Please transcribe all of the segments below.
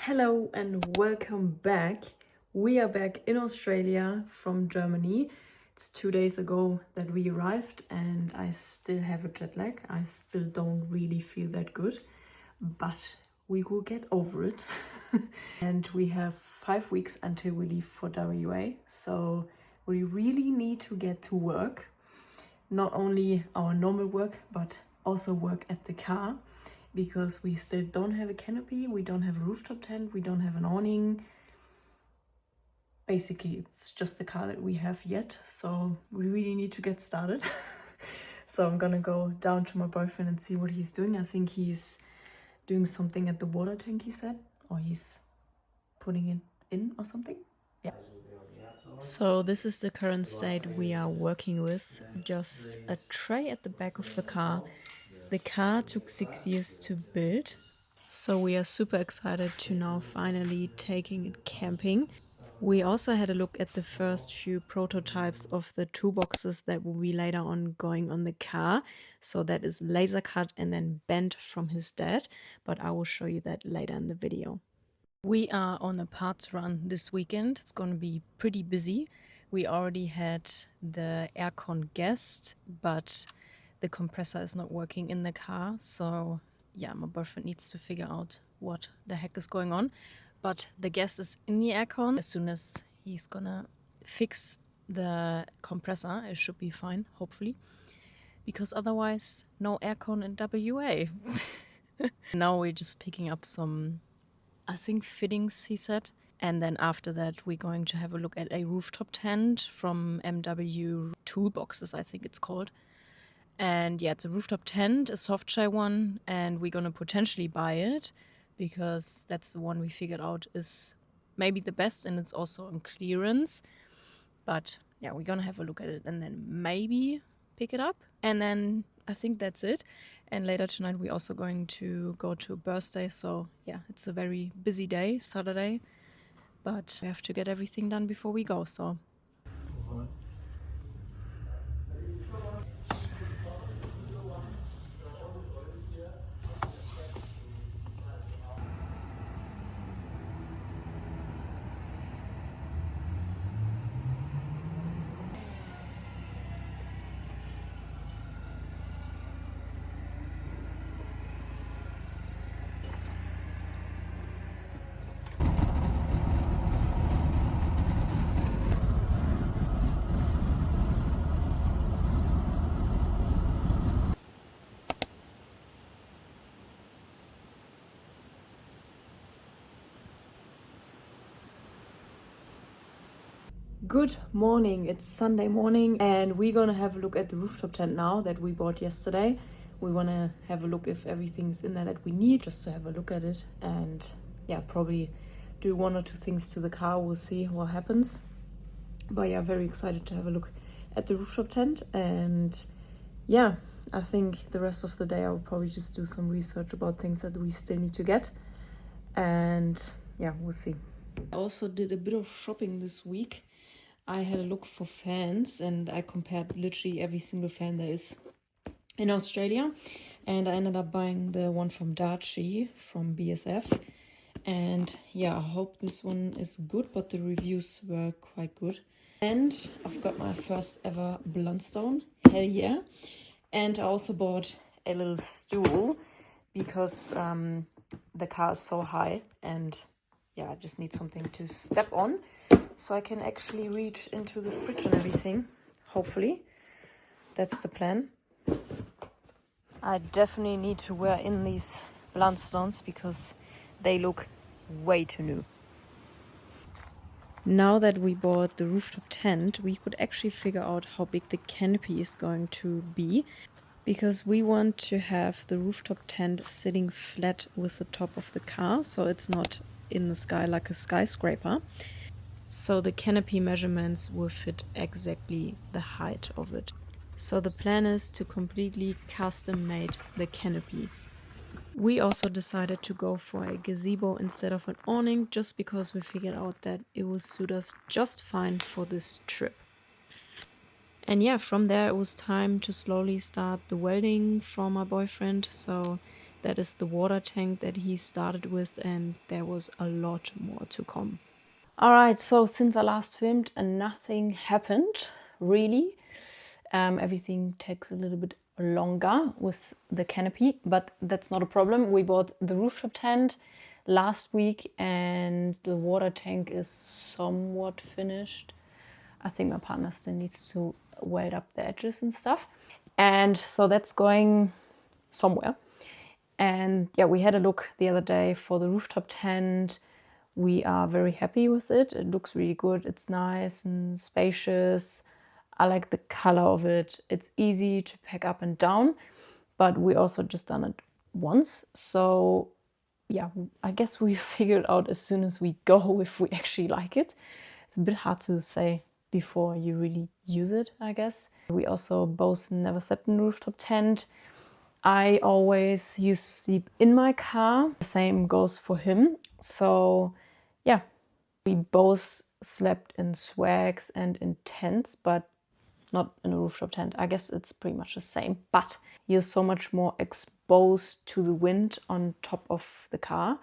Hello and welcome back. We are back in Australia from Germany. It's 2 days ago that we arrived and I still have a jet lag. I still don't really feel that good, but we will get over it. And we have 5 weeks until we leave for WA. So we really need to get to work. Not only our normal work, but also work at the car. Because we still don't have a canopy, we don't have a rooftop tent, we don't have an awning. Basically, it's just the car that we have yet, so we really need to get started. So I'm gonna go down to my boyfriend and see what he's doing. I think he's doing something at the water tank, he said, or he's putting it in or something. Yeah. So this is the current state we are working with. Just a tray at the back of the car. The car took 6 years to build, so we are super excited to now finally taking it camping. We also had a look at the first few prototypes of the toolboxes that will be later on going on the car. So that is laser cut and then bent from his dad, but I will show you that later in the video. We are on a parts run this weekend. It's going to be pretty busy. We already had the aircon guest, but the compressor is not working in the car. So yeah, my boyfriend needs to figure out what the heck is going on. But the gas is in the aircon. As soon as he's gonna fix the compressor, it should be fine, hopefully. Because otherwise, no aircon in WA. Now we're just picking up some, I think, fittings, he said. And then after that, we're going to have a look at a rooftop tent from MW Toolboxes, I think it's called. And yeah, it's a rooftop tent, a soft shell one, and we're gonna potentially buy it because that's the one we figured out is maybe the best, and it's also on clearance. But yeah, we're gonna have a look at it and then maybe pick it up. And then I think that's it. And later tonight we're also going to go to a birthday. So yeah, it's a very busy day, Saturday. But we have to get everything done before we go, so. Good morning, it's Sunday morning and we're gonna have a look at the rooftop tent now that we bought yesterday. We wanna have a look if everything's in there that we need, just to have a look at it and yeah, probably do 1 or 2 things to the car. We'll see what happens. But yeah, very excited to have a look at the rooftop tent. And yeah, I think the rest of the day I will probably just do some research about things that we still need to get. And yeah, we'll see. I also did a bit of shopping this week. I had a look for fans and I compared literally every single fan there is in Australia, and I ended up buying the one from Darchi from BSF. And yeah, I hope this one is good, but the reviews were quite good. And I've got my first ever Blundstone, hell yeah. And I also bought a little stool because the car is so high and yeah, I just need something to step on so I can actually reach into the fridge and everything, hopefully. That's the plan. I definitely need to wear in these Blundstones because they look way too new. Now that we bought the rooftop tent, we could actually figure out how big the canopy is going to be, because we want to have the rooftop tent sitting flat with the top of the car, so it's not in the sky like a skyscraper. So the canopy measurements will fit exactly the height of it. So the plan is to completely custom made the canopy. We also decided to go for a gazebo instead of an awning, just because we figured out that it will suit us just fine for this trip. And yeah, from there it was time to slowly start the welding for my boyfriend. So That is the water tank that he started with, and there was a lot more to come. All right, so since I last filmed, nothing happened, really. Everything takes a little bit longer with the canopy, but that's not a problem. We bought the rooftop tent last week, and the water tank is somewhat finished. I think my partner still needs to weld up the edges and stuff. And so that's going somewhere. And yeah, we had a look the other day for the rooftop tent. We are very happy with it. It looks really good. It's nice and spacious. I like the color of it. It's easy to pack up and down, but we also just done it once. So yeah, I guess we figured out as soon as we go if we actually like it. It's a bit hard to say before you really use it, I guess. We also both never slept in a rooftop tent. I always used to sleep in my car. The same goes for him. So yeah, we both slept in swags and in tents, but not in a rooftop tent. I guess it's pretty much the same, but you're so much more exposed to the wind on top of the car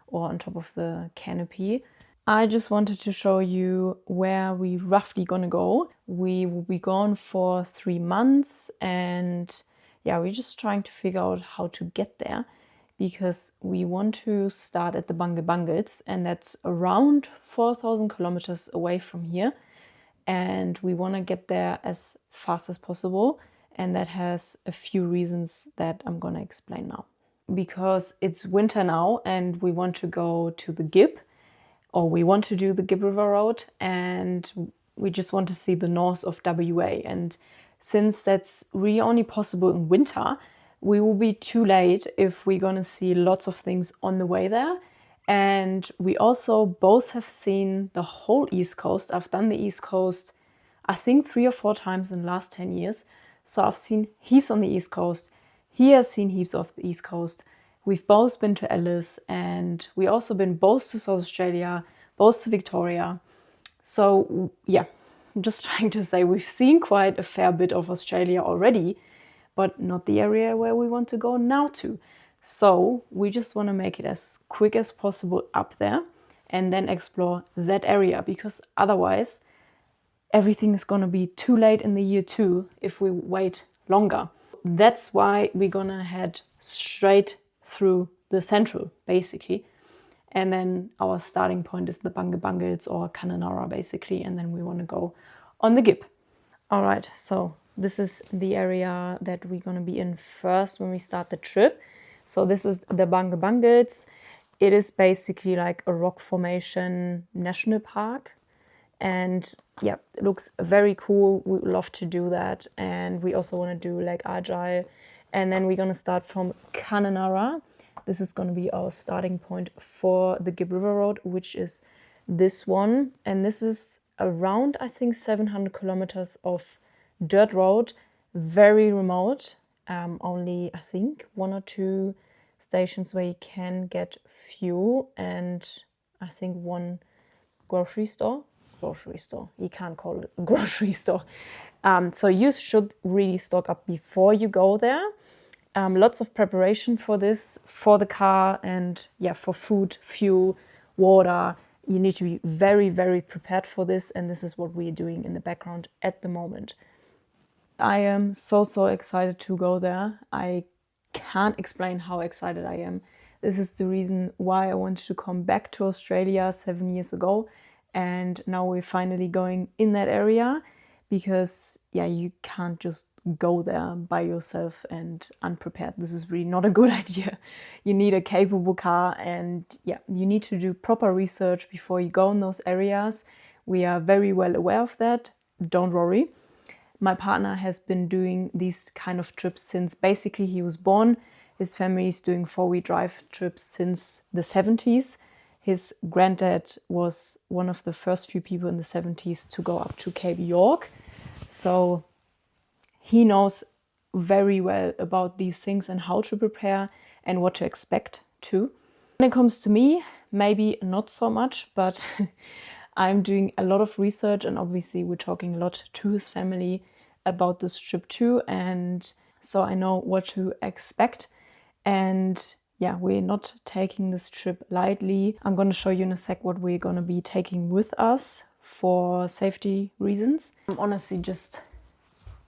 or on top of the canopy. I just wanted to show you where we roughly gonna go. We will be gone for 3 months, and yeah, we're just trying to figure out how to get there, because we want to start at the Bangles, and that's around 4,000 kilometers away from here. And we want to get there as fast as possible. And that has a few reasons that I'm going to explain now. Because it's winter now and we want to go to the Gib, or we want to do the Gib River Road, and we just want to see the north of WA. And since that's really only possible in winter, we will be too late if we're going to see lots of things on the way there. And we also both have seen the whole East Coast. I've done the East Coast, I think 3 or 4 times in the last 10 years. So I've seen heaps on the East Coast. He has seen heaps of the East Coast. We've both been to Alice, and we also been both to South Australia, both to Victoria. So yeah, I'm just trying to say we've seen quite a fair bit of Australia already, but not the area where we want to go now to. So we just want to make it as quick as possible up there and then explore that area, because otherwise everything is going to be too late in the year too if we wait longer. That's why we're going to head straight through the central, basically. And then our starting point is the Bangles or Kununurra, basically. And then we want to go on the Gib. All right, so this is the area that we're going to be in first when we start the trip. So this is the Bangles. It is basically like a rock formation national park. And yeah, it looks very cool. We love to do that. And we also want to do Lake Argyle. And then we're going to start from Kununurra. This is going to be our starting point for the Gib River Road, which is this one. And this is around, I think, 700 kilometers of dirt road, very remote. Only, I think, 1 or 2 stations where you can get fuel, and I think 1 grocery store. You can't call it a grocery store. So you should really stock up before you go there. Lots of preparation for this, for the car, and yeah, for food, fuel, water. You need to be very, very prepared for this, and this is what we're doing in the background at the moment. I am so excited to go there. I can't explain how excited I am. This is the reason why I wanted to come back to Australia 7 years ago, and now we're finally going in that area, because yeah, you can't just go there by yourself and unprepared. This is really not a good idea. You need a capable car, and yeah, you need to do proper research before you go in those areas. We are very well aware of that. Don't worry. My partner has been doing these kind of trips since basically he was born. His family is doing 4-wheel drive trips since the 70s. His granddad was one of the first few people in the 70s to go up to Cape York. So he knows very well about these things and how to prepare and what to expect too. When it comes to me, maybe not so much, but I'm doing a lot of research, and obviously we're talking a lot to his family about this trip too, and so I know what to expect. And yeah, we're not taking this trip lightly. I'm going to show you in a sec what we're going to be taking with us for safety reasons. I'm honestly just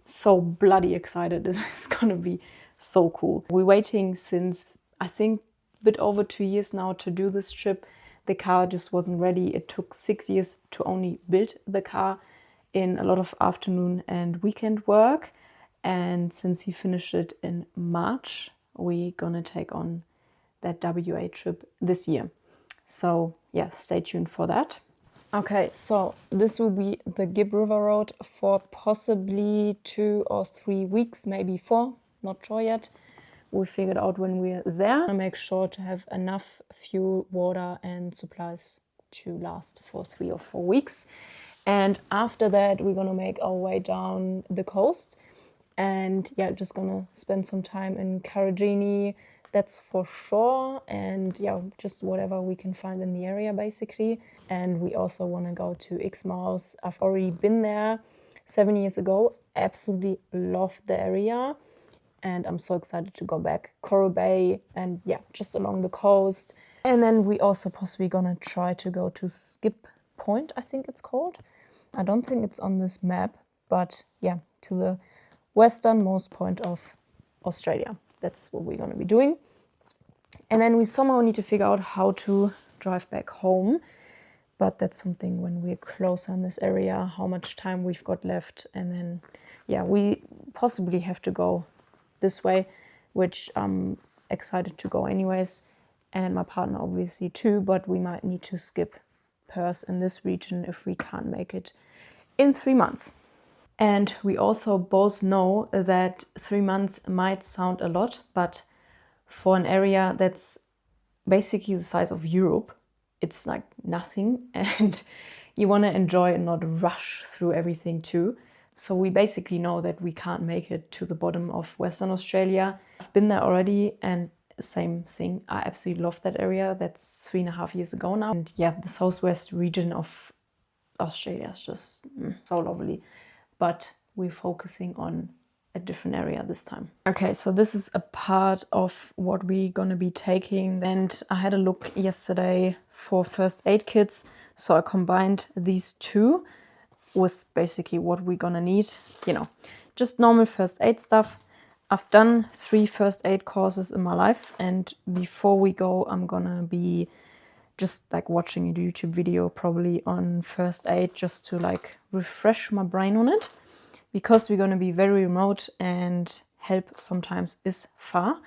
so bloody excited. It's going to be so cool. We're waiting since, I think, a bit over 2 years now to do this trip. The car just wasn't ready. It took 6 years to only build the car in a lot of afternoon and weekend work. And since he finished it in March, we're gonna take on that WA trip this year. So yeah, stay tuned for that. Okay, so this will be the Gibb River Road for possibly 2 or 3 weeks, maybe 4, not sure yet. We'll figure it out when we're there. I'll make sure to have enough fuel, water and supplies to last for 3 or 4 weeks. And after that, we're gonna make our way down the coast. And yeah, just gonna spend some time in Karajini, that's for sure. And yeah, just whatever we can find in the area basically. And we also wanna go to Exmouth. I've already been there 7 years ago, absolutely loved the area. And I'm so excited to go back. Coral Bay and yeah, just along the coast. And then we also possibly gonna try to go to Skip Point, I think it's called. I don't think it's on this map, but yeah, to the westernmost point of Australia. That's what we're gonna be doing. And then we somehow need to figure out how to drive back home. But that's something when we're closer in this area, how much time we've got left. And then, yeah, we possibly have to go this way, which I'm excited to go anyways, and my partner obviously too, but we might need to skip Perth in this region if we can't make it in 3 months. And we also both know that 3 months might sound a lot, but for an area that's basically the size of Europe, it's like nothing, and you want to enjoy and not rush through everything too. So we basically know that we can't make it to the bottom of Western Australia. I've been there already and same thing. I absolutely love that area. That's 3.5 years ago now. And yeah, the southwest region of Australia is just so lovely. But we're focusing on a different area this time. Okay, so this is a part of what we're gonna be taking. And I had a look yesterday for first aid kits. So I combined these two with basically what we're gonna need, you know, just normal first aid stuff. I've done 3 first aid courses in my life, and before we go, I'm gonna be just like watching a YouTube video probably on first aid just to like refresh my brain on it, because we're gonna be very remote and help sometimes is far.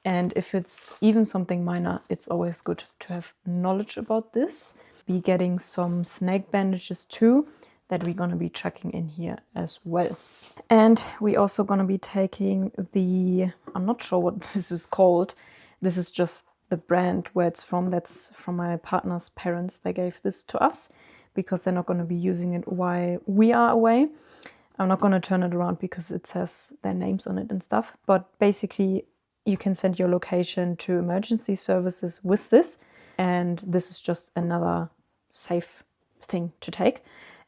And if it's even something minor, it's always good to have knowledge about this. Be getting some snake bandages too, that we're going to be chucking in here as well. And we're also going to be taking the, I'm not sure what this is called. This is just the brand where it's from. That's from my partner's parents. They gave this to us because they're not going to be using it while we are away. I'm not going to turn it around because it says their names on it and stuff. But basically, you can send your location to emergency services with this. And this is just another safe thing to take.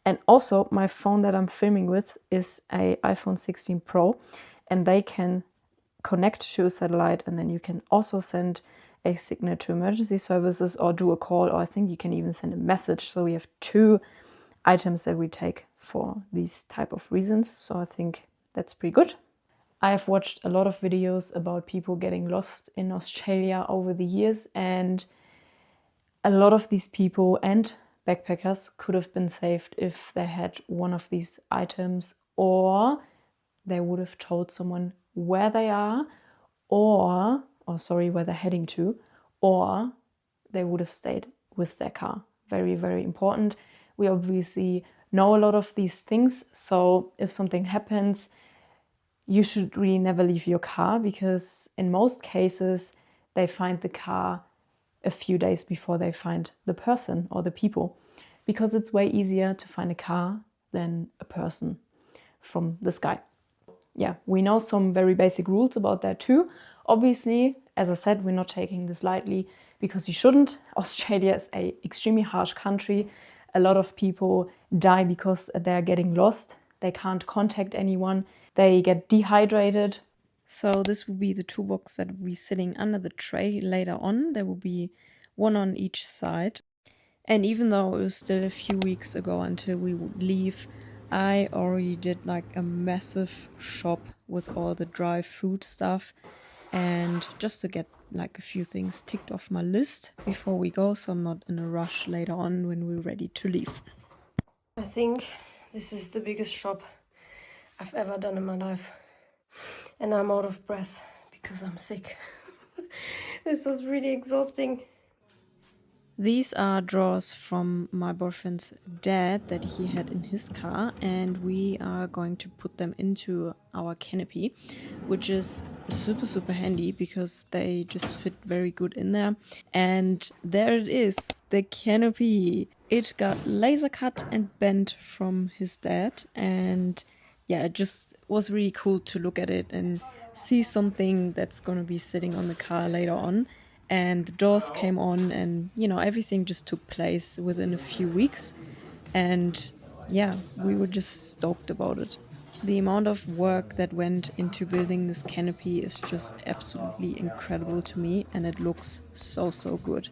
And also my phone that I'm filming with is a iPhone 16 Pro, and they can connect to a satellite, and then you can also send a signal to emergency services or do a call, or I think you can even send a message. So we have 2 items that we take for these type of reasons. So I think that's pretty good. I have watched a lot of videos about people getting lost in Australia over the years, and a lot of these people and backpackers could have been saved if they had one of these items, or they would have told someone where they are, or where they're heading to, or they would have stayed with their car. Very, very important. We obviously know a lot of these things, so if something happens, you should really never leave your car, because in most cases they find the car a few days before they find the person or the people, because it's way easier to find a car than a person from the sky. Yeah, we know some very basic rules about that too. Obviously, as I said, we're not taking this lightly, because you shouldn't. Australia is an extremely harsh country. A lot of people die because they're getting lost. They can't contact anyone. They get dehydrated. So this will be the toolbox that will be sitting under the tray later on. There will be one on each side. And even though it was still a few weeks ago until we would leave, I already did like a massive shop with all the dry food stuff, and just to get like a few things ticked off my list before we go, so I'm not in a rush later on when we're ready to leave. I think this is the biggest shop I've ever done in my life, and I'm out of breath because I'm sick. This was really exhausting. These are drawers from my boyfriend's dad that he had in his car, and we are going to put them into our Canopy, which is super handy because they just fit very good in there. And there it is, the Canopy. It got laser cut and bent from his dad, and yeah, it just was really cool to look at it and see something that's going to be sitting on the car later on. And the doors came on, and you know, everything just took place within a few weeks, and yeah, we were just stoked about it. The amount of work that went into building this canopy is just absolutely incredible to me, and it looks so good.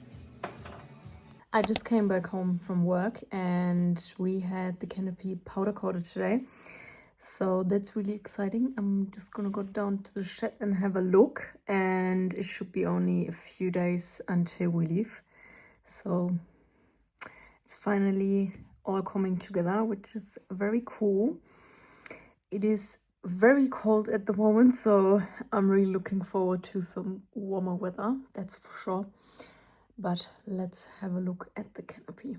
I just came back home from work and we had the canopy powder coated today. So that's really exciting. I'm just gonna go down to the shed and have a look, and it should be only a few days until we leave. So it's finally all coming together, which is very cool. It is very cold at the moment, so I'm really looking forward to some warmer weather, that's for sure. But let's have a look at the canopy.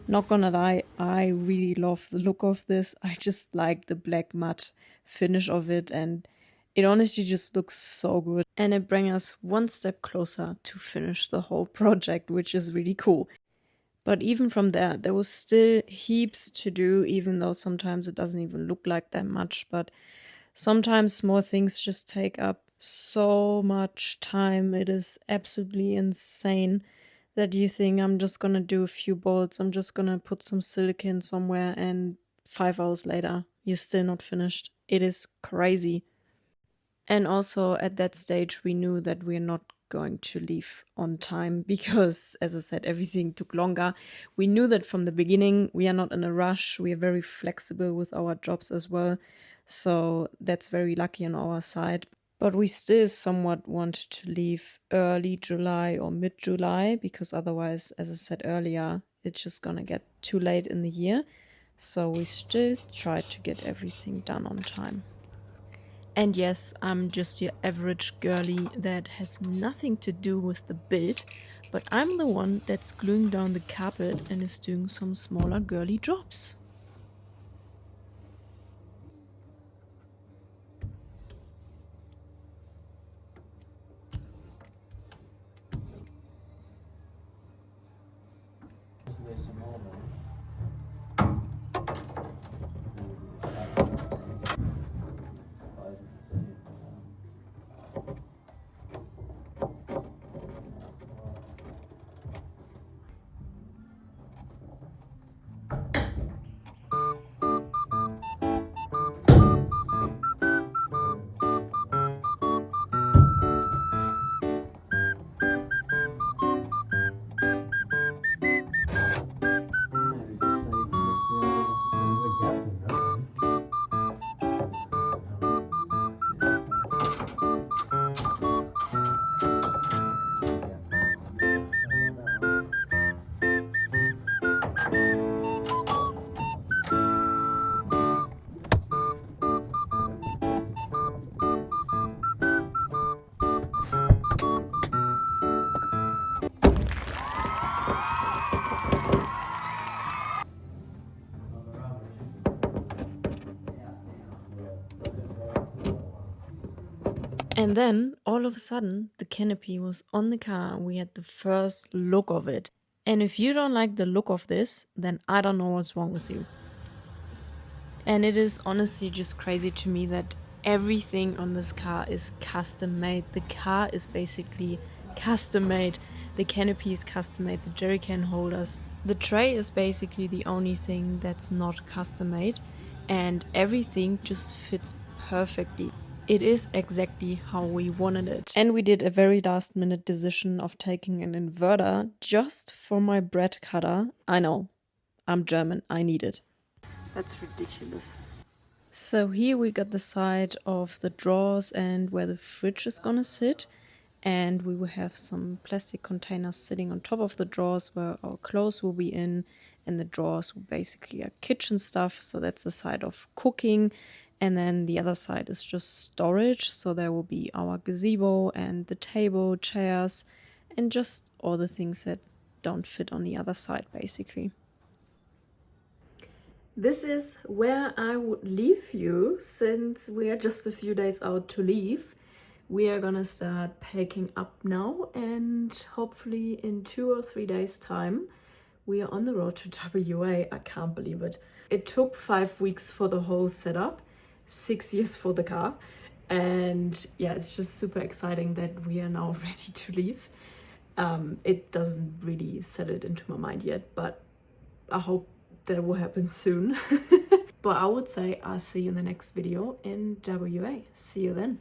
Not gonna lie, I really love the look of this. I just like the black matte finish of it, and it honestly just looks so good. And it brings us one step closer to finish the whole project, which is really cool. But even from there was still heaps to do, even though sometimes it doesn't even look like that much. But sometimes small things just take up so much time. It is absolutely insane that you think, I'm just gonna do a few bolts, I'm just gonna put some silicone somewhere, and 5 hours later, you're still not finished. It is crazy. And also at that stage, we knew that we're not going to leave on time because, as I said, everything took longer. We knew that from the beginning. We are not in a rush. We are very flexible with our jobs as well. So that's very lucky on our side. But we still somewhat want to leave early July or mid-July, because otherwise, as I said earlier, it's just gonna get too late in the year. So we still try to get everything done on time. And yes, I'm just your average girly that has nothing to do with the build, but I'm the one that's gluing down the carpet and is doing some smaller girly jobs. And then, all of a sudden, the canopy was on the car and we had the first look of it. And if you don't like the look of this, then I don't know what's wrong with you. And it is honestly just crazy to me that everything on this car is custom made. The car is basically custom made. The canopy is custom made, the jerry can holders. The tray is basically the only thing that's not custom made. and everything just fits perfectly. It is exactly how we wanted it. And we did a very last minute decision of taking an inverter just for my bread cutter. I know, I'm German, I need it. That's ridiculous. So here we got the side of the drawers and where the fridge is gonna sit. And we will have some plastic containers sitting on top of the drawers where our clothes will be in. And the drawers will basically are kitchen stuff. So that's the side of cooking. And then the other side is just storage. So there will be our gazebo and the table, chairs, and just all the things that don't fit on the other side, basically. This is where I would leave you, since we are just a few days out to leave. We are gonna start packing up now, and hopefully in 2 or 3 days time we are on the road to WA. I can't believe it. It took 5 weeks for the whole setup, 6 years for the car, and yeah, it's just super exciting that we are now ready to leave. It doesn't really set it into my mind yet, but I hope that will happen soon. But I would say I'll see you in the next video in WA. See you then.